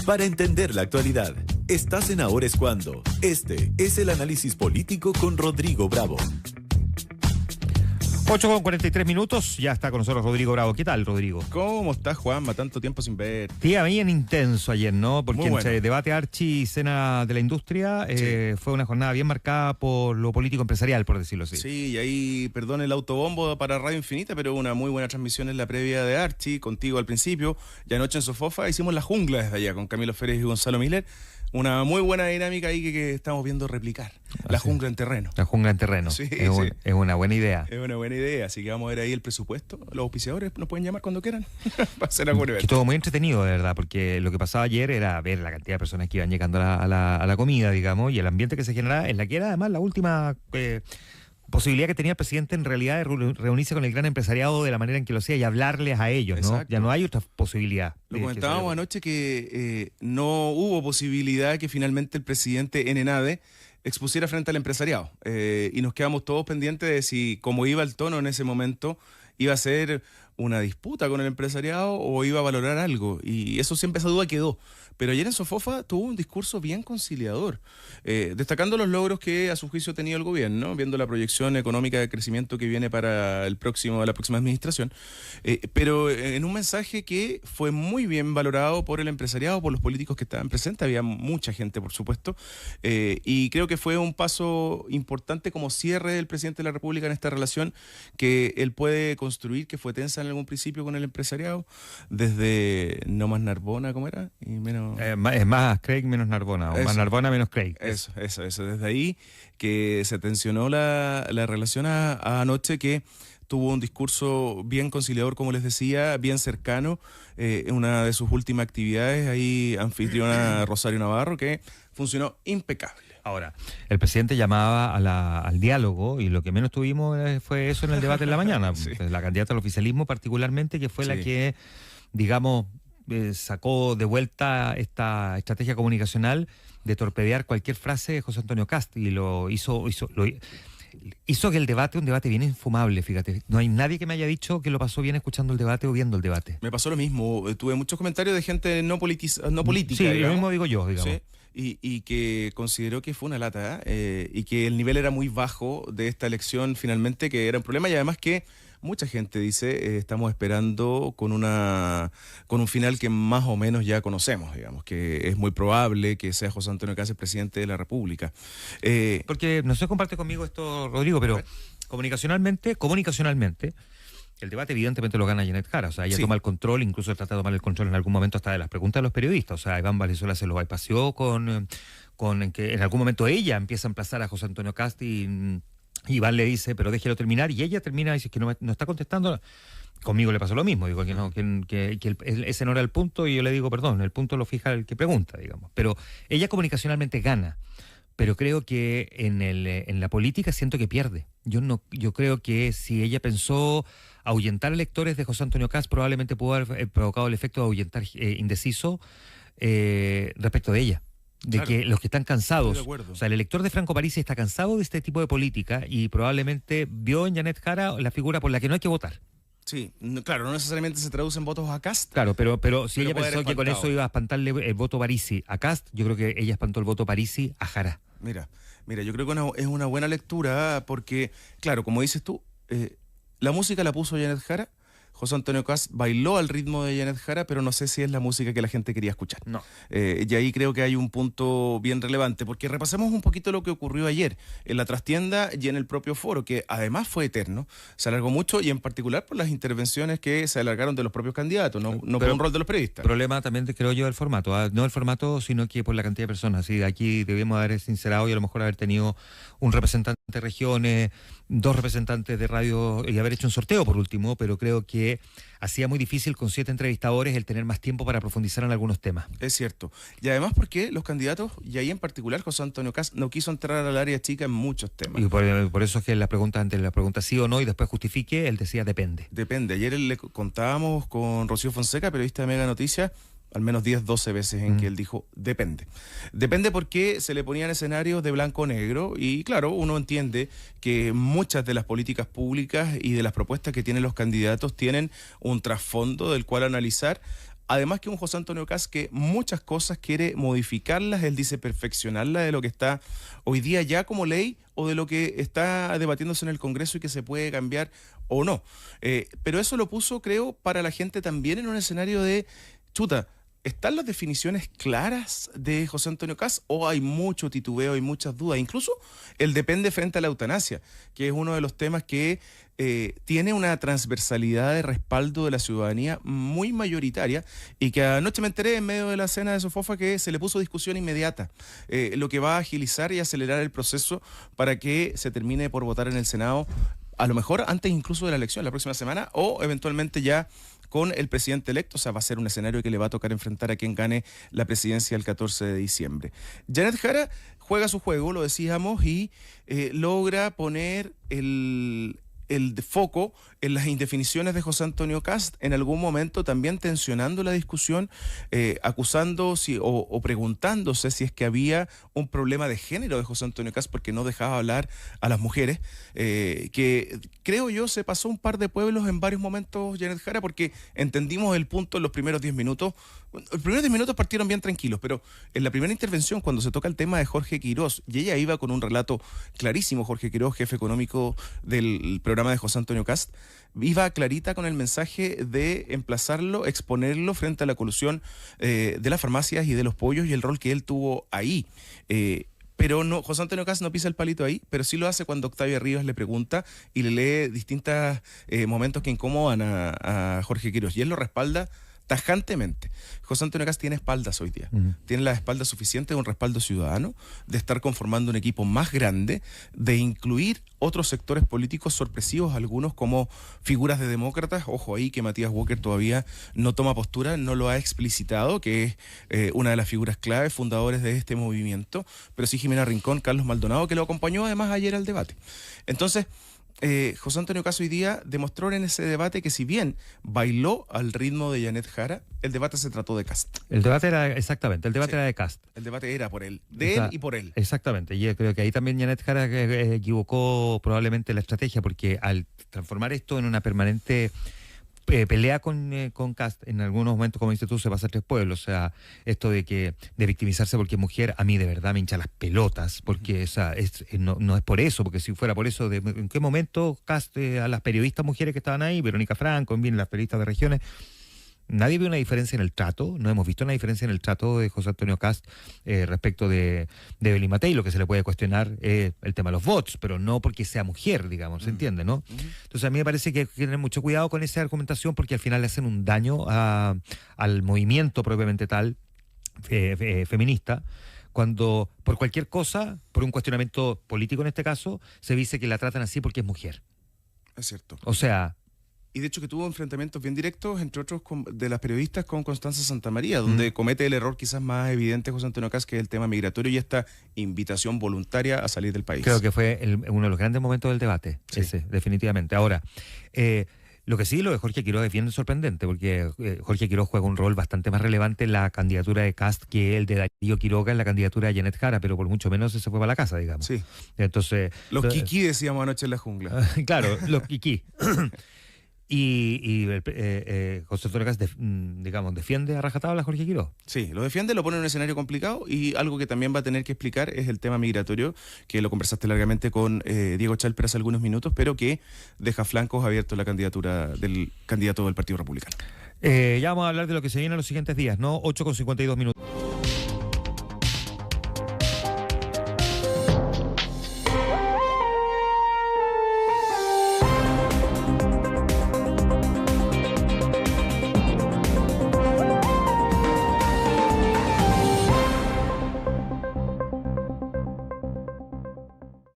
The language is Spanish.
para entender la actualidad. Estás en Ahora es Cuando. Este es el análisis político con Rodrigo Bravo. 8:43, ya está con nosotros Rodrigo Bravo. ¿Qué tal, Rodrigo? ¿Cómo estás, Juanma? Tanto tiempo sin ver. Día bien intenso ayer, ¿no? Porque Muy bueno. entre debate Archi y cena de la industria fue una jornada bien marcada por lo político-empresarial, por decirlo así. Sí, y ahí, perdón el autobombo para Radio Infinita, pero una muy buena transmisión en la previa de Archi, contigo al principio, y anoche en Sofofa hicimos la jungla desde allá con Camilo Férez y Gonzalo Miller. Una muy buena dinámica ahí que estamos viendo replicar. La jungla en terreno. La jungla en terreno. Sí, es una buena idea. Es una buena idea, así que vamos a ver ahí el presupuesto. Los auspiciadores nos pueden llamar cuando quieran para hacer algún evento. Que todo muy entretenido, de verdad, porque lo que pasaba ayer era ver la cantidad de personas que iban llegando a la comida, digamos, y el ambiente que se generaba en la que era además la última posibilidad que tenía el presidente en realidad de reunirse con el gran empresariado de la manera en que lo hacía y hablarles a ellos, ¿no? Exacto. Ya no hay otra posibilidad. Lo comentábamos anoche que no hubo posibilidad que finalmente el presidente en ENADE expusiera frente al empresariado. Y nos quedamos todos pendientes de si, como iba el tono en ese momento, iba a ser una disputa con el empresariado o iba a valorar algo. Y eso siempre, esa duda quedó. Pero ayer en Sofofa tuvo un discurso bien conciliador, destacando los logros que a su juicio ha tenido el gobierno, viendo la proyección económica de crecimiento que viene para la próxima administración, pero en un mensaje que fue muy bien valorado por el empresariado, por los políticos que estaban presentes, había mucha gente, por supuesto, y creo que fue un paso importante como cierre del presidente de la República en esta relación que él puede construir, que fue tensa en algún principio con el empresariado, desde no más Narbona, ¿cómo era? Y menos... es más Craig menos Narbona, o Eso. más Narbona menos Craig. Eso. Desde ahí que se tensionó la relación a anoche, que tuvo un discurso bien conciliador, como les decía, bien cercano. Una de sus últimas actividades, ahí anfitriona Rosario Navarro, que funcionó impecable. Ahora, el presidente llamaba al diálogo y lo que menos tuvimos fue eso en el debate en la mañana. Sí. La candidata al oficialismo particularmente, que fue la Sí. que, digamos, sacó de vuelta esta estrategia comunicacional de torpedear cualquier frase de José Antonio Kast y lo hizo que el debate, un debate bien infumable, fíjate. No hay nadie que me haya dicho que lo pasó bien escuchando el debate o viendo el debate. Me pasó lo mismo. Tuve muchos comentarios de gente no política. Sí, digamos. lo mismo digo yo, digamos. Sí. Y que consideró que fue una lata, y que el nivel era muy bajo de esta elección finalmente, que era un problema, y además que mucha gente dice, estamos esperando con un final que más o menos ya conocemos, digamos, que es muy probable que sea José Antonio Kast presidente de la República. Porque no sé, comparte conmigo esto, Rodrigo, pero comunicacionalmente, el debate evidentemente lo gana Janet Jara. O sea, ella Sí. toma el control, incluso trata de tomar el control en algún momento hasta de las preguntas de los periodistas. O sea, Iván Valenzuela se lo bypaseó con que en algún momento ella empieza a emplazar a José Antonio Kast y Iván le dice, pero déjelo terminar, y ella termina y dice que no está contestando. Conmigo le pasó lo mismo, digo que no, que ese no era el punto, y yo le digo, perdón, el punto lo fija el que pregunta, digamos. Pero ella comunicacionalmente gana, pero creo que en la política siento que pierde. Yo creo que si ella pensó ahuyentar electores de José Antonio Kast, probablemente pudo haber provocado el efecto de ahuyentar indeciso respecto de ella. De Claro. que los que están cansados, Estoy de acuerdo. o sea, el elector de Franco Parisi está cansado de este tipo de política y probablemente vio en Janet Jara la figura por la que no hay que votar. Sí, claro, no necesariamente se traducen votos a Kast. Claro, pero si Pero ella puede haber pensó que con espantado. eso iba a espantarle el voto Parisi a Kast, yo creo que ella espantó el voto Parisi a Jara. Mira, yo creo que es una buena lectura porque, claro, como dices tú, la música la puso Janet Jara. José Antonio Kast bailó al ritmo de Janet Jara, pero no sé si es la música que la gente quería escuchar. No. Y ahí creo que hay un punto bien relevante, porque repasemos un poquito lo que ocurrió ayer en la trastienda y en el propio foro, que además fue eterno, se alargó mucho, y en particular por las intervenciones que se alargaron de los propios candidatos, no por un rol de los periodistas. Problema también, creo yo, del formato. No el formato, sino que por la cantidad de personas. Sí, aquí debemos haber sincerado y a lo mejor haber tenido un representante de regiones, 2 representantes de radio y haber hecho un sorteo por último, pero creo que hacía muy difícil con 7 entrevistadores el tener más tiempo para profundizar en algunos temas. Es cierto. Y además porque los candidatos, y ahí en particular José Antonio Kast, no quiso entrar al área chica en muchos temas. Y por eso es que antes de la pregunta sí o no y después justifique, él decía depende. Depende. Ayer le contábamos con Rocío Fonseca, periodista de Mega Noticias, al menos 10, 12 veces en que él dijo depende. Depende porque se le ponían escenarios de blanco o negro, y claro, uno entiende que muchas de las políticas públicas y de las propuestas que tienen los candidatos tienen un trasfondo del cual analizar, Además que un José Antonio Kast que muchas cosas quiere modificarlas, él dice perfeccionarlas de lo que está hoy día ya como ley o de lo que está debatiéndose en el Congreso y que se puede cambiar o no. Pero eso lo puso, creo, para la gente también en un escenario de chuta. ¿Están las definiciones claras de José Antonio Kast o hay mucho titubeo y muchas dudas? Incluso el depende frente a la eutanasia, que es uno de los temas que tiene una transversalidad de respaldo de la ciudadanía muy mayoritaria y que anoche me enteré en medio de la cena de Sofofa que se le puso discusión inmediata, lo que va a agilizar y acelerar el proceso para que se termine por votar en el Senado, a lo mejor antes incluso de la elección, la próxima semana, o eventualmente ya con el presidente electo. O sea, va a ser un escenario que le va a tocar enfrentar a quien gane la presidencia el 14 de diciembre. Janet Jara juega su juego, lo decíamos, y logra poner el foco en las indefiniciones de José Antonio Kast, en algún momento también tensionando la discusión, acusando o preguntándose si es que había un problema de género de José Antonio Kast porque no dejaba hablar a las mujeres, que creo yo se pasó un par de pueblos en varios momentos, Janet Jara, porque entendimos el punto en los primeros 10 minutos. Los primeros 10 minutos partieron bien tranquilos, pero en la primera intervención, cuando se toca el tema de Jorge Quirós, y ella iba con un relato clarísimo, Jorge Quirós, jefe económico del programa de José Antonio Kast, iba clarita con el mensaje de emplazarlo, exponerlo frente a la colusión de las farmacias y de los pollos y el rol que él tuvo ahí. Pero no, José Antonio Kast no pisa el palito ahí, pero sí lo hace cuando Octavio Rivas le pregunta y le lee distintos momentos que incomodan a Jorge Quirós, y él lo respalda tajantemente. José Antonio Kast tiene espaldas hoy día. Tiene la espalda suficiente de un respaldo ciudadano, de estar conformando un equipo más grande, de incluir otros sectores políticos sorpresivos, algunos como figuras de demócratas. Ojo ahí que Matías Walker todavía no toma postura, no lo ha explicitado, que es una de las figuras clave, fundadores de este movimiento, pero sí Jimena Rincón, Carlos Maldonado, que lo acompañó además ayer al debate. Entonces, José Antonio Kast hoy día demostró en ese debate que si bien bailó al ritmo de Janet Jara, el debate se trató de Kast. El debate era, exactamente, el debate era de Kast. El debate era por él, él y por él. Exactamente, y yo creo que ahí también Janet Jara equivocó probablemente la estrategia, porque al transformar esto en una permanente pelea con Kast, en algunos momentos, como dices tú, se pasa a tres pueblos. O sea, esto de victimizarse porque es mujer, a mí de verdad me hincha las pelotas, porque no es por eso, porque si fuera por eso, ¿en qué momento Kast a las periodistas mujeres que estaban ahí, Verónica Franco, en fin, las periodistas de regiones, nadie vio una diferencia en el trato? No hemos visto una diferencia en el trato de José Antonio Kast respecto de Evelyn Matei. Lo que se le puede cuestionar es el tema de los votos, pero no porque sea mujer, digamos, ¿se entiende, no? Entonces a mí me parece que hay que tener mucho cuidado con esa argumentación, porque al final le hacen un daño al movimiento propiamente tal, feminista, cuando por cualquier cosa, por un cuestionamiento político en este caso, se dice que la tratan así porque es mujer. Es cierto. O sea... Y de hecho que tuvo enfrentamientos bien directos, entre otros de las periodistas, con Constanza Santamaría, donde comete el error quizás más evidente José Antonio Kast, que es el tema migratorio y esta invitación voluntaria a salir del país. Creo que fue uno de los grandes momentos del debate, sí. Ese, definitivamente. Ahora, lo de Jorge Quirós es bien sorprendente, porque Jorge Quirós juega un rol bastante más relevante en la candidatura de Kast que el de Darío Quiroga en la candidatura de Janet Jara, pero por mucho menos se fue para la casa, digamos. Sí. Entonces, los kikí, decíamos anoche en la jungla. Claro, los kikí. Y José Antonio Kast, digamos, defiende a rajatabla a Jorge Quirós. Sí, lo defiende, lo pone en un escenario complicado, y algo que también va a tener que explicar es el tema migratorio, que lo conversaste largamente con Diego Chalper hace algunos minutos, pero que deja flancos abiertos la candidatura del candidato del Partido Republicano. Ya vamos a hablar de lo que se viene en los siguientes días, ¿no? 8:52 minutos.